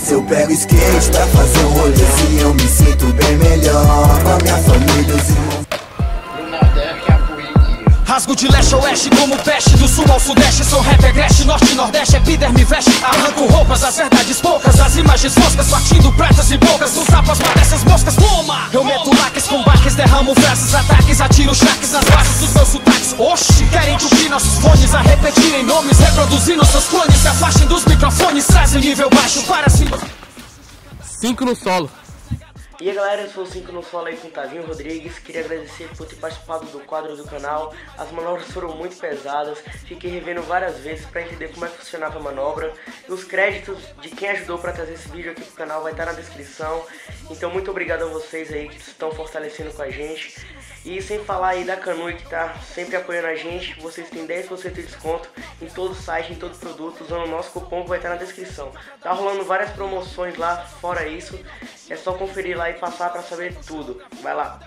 Se eu pego skate pra fazer um rolezinho, eu me sinto bem melhor. Com a minha família, os irmãos. Rasgo de leste a oeste como peste, do sul ao sudeste. Sou rap agreste, norte e nordeste, epiderme veste. Arranco roupas, as verdades poucas, as imagens moscas, partindo pratas e bocas. Os tapas para essas moscas, toma! Eu meto laques com baques, derramo versos, ataques, atiro chaques nas bases dos meus sotaques. Oxi, querem entupir nossos fones, a repetirem nomes, reproduzir nossos clones. Se afastem dos microfones, trazem nível baixo para cima. 5 no solo. E aí galera, eu sou o 5 no solo aí com o Tavinho Rodrigues. Queria agradecer por ter participado do quadro do canal. As manobras foram muito pesadas, fiquei revendo várias vezes para entender como é que funcionava a manobra. E os créditos de quem ajudou para trazer esse vídeo aqui pro canal vai estar na descrição. Então muito obrigado a vocês aí que estão fortalecendo com a gente. E sem falar aí da Canui que tá sempre apoiando a gente, vocês têm 10% de desconto em todo o site, em todo produto, usando o nosso cupom que vai estar na descrição. Tá rolando várias promoções lá, fora isso, é só conferir lá e passar pra saber tudo. Vai lá!